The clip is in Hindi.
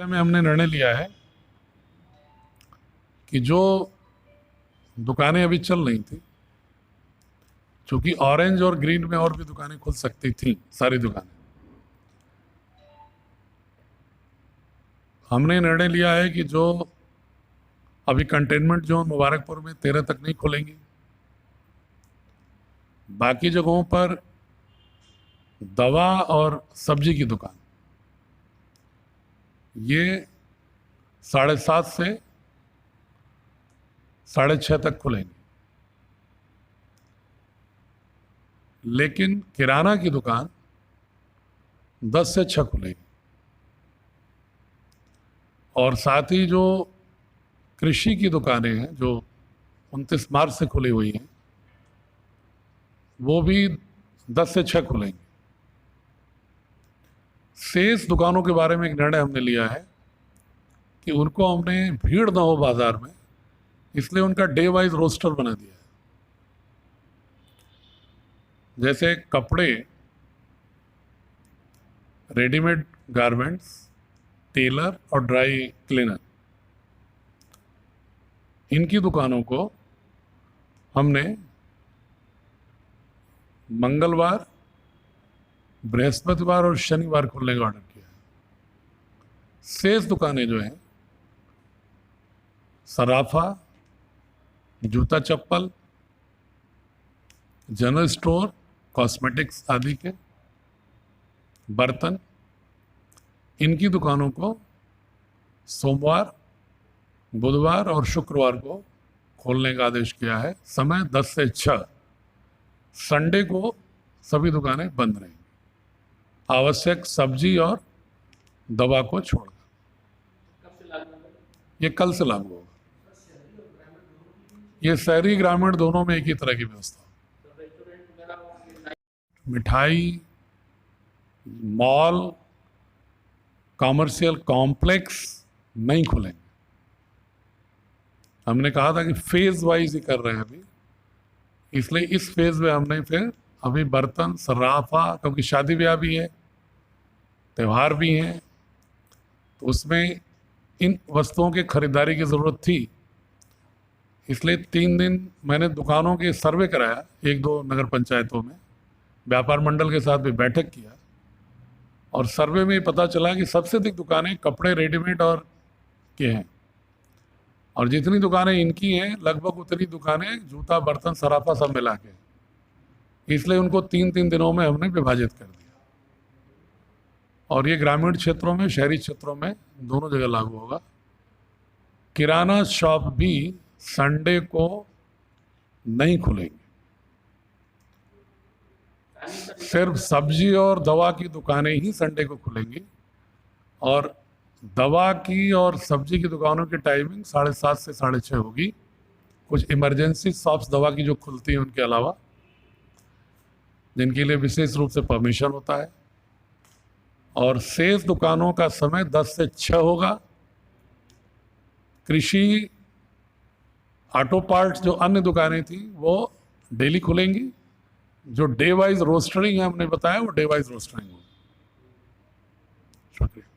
में हमने निर्णय लिया है कि जो दुकानें अभी चल रही थी, चूंकि ऑरेंज और ग्रीन में और भी दुकानें खुल सकती थी, सारी दुकानें, हमने निर्णय लिया है कि जो अभी कंटेनमेंट जोन मुबारकपुर में 13 तक नहीं खुलेंगी, बाकी जगहों पर दवा और सब्जी की दुकान ये 7:30 से 6:30 तक खुलेंगी, लेकिन किराना की दुकान 10 से 6 खुलेगी। और साथ ही जो कृषि की दुकानें हैं जो 29 मार्च से खुली हुई हैं, वो भी 10 से 6 खुलेंगी। शेष दुकानों के बारे में एक निर्णय हमने लिया है कि उनको हमने भीड़ ना हो बाजार में, इसलिए उनका डे वाइज रोस्टर बना दिया है। जैसे कपड़े, रेडीमेड गारमेंट्स, टेलर और ड्राई क्लीनर, इनकी दुकानों को हमने मंगलवार, बृहस्पतिवार और शनिवार खोलने का ऑर्डर किया है। शेष दुकानें जो हैं सराफा, जूता चप्पल, जनरल स्टोर, कॉस्मेटिक्स आदि के, बर्तन, इनकी दुकानों को सोमवार, बुधवार और शुक्रवार को खोलने का आदेश किया है। समय 10 से 6। संडे को सभी दुकानें बंद रहेंगी, आवश्यक सब्जी और दवा को छोड़कर। ये कल से लागू होगा। ये शहरी ग्रामीण दोनों में एक ही तरह की व्यवस्था। मिठाई, मॉल, कॉमर्शियल कॉम्प्लेक्स नहीं खुलेंगे। हमने कहा था कि फेज वाइज ही कर रहे हैं अभी, इसलिए इस फेज में हमने फिर अभी बर्तन, सराफा, क्योंकि शादी ब्याह भी है, त्यौहार भी हैं, तो उसमें इन वस्तुओं की खरीदारी की ज़रूरत थी, इसलिए 3 दिन मैंने दुकानों के सर्वे कराया, 1-2 नगर पंचायतों में, व्यापार मंडल के साथ भी बैठक किया, और सर्वे में पता चला कि सबसे अधिक दुकानें कपड़े, रेडीमेड और के हैं, और जितनी दुकानें इनकी हैं लगभग उतनी दुकानें जूता, बर्तन, सराफा सब मिला के, इसलिए उनको 3-3 दिनों में हमने विभाजित कर दिया। और ये ग्रामीण क्षेत्रों में, शहरी क्षेत्रों में दोनों जगह लागू होगा। किराना शॉप भी संडे को नहीं खुलेंगे, सिर्फ सब्जी और दवा की दुकानें ही संडे को खुलेंगी, और दवा की और सब्जी की दुकानों की टाइमिंग 7:30 से 6:30 होगी। कुछ इमरजेंसी शॉप्स दवा की जो खुलती हैं उनके अलावा, जिनके लिए विशेष रूप से परमिशन होता है, और शेष दुकानों का समय 10 से 6 होगा। कृषि, ऑटो पार्ट्स, जो अन्य दुकानें थी वो डेली खुलेंगी। जो डे वाइज रोस्टरिंग है हमने बताया, वो डे वाइज रोस्टरिंग होगी। शुक्रिया।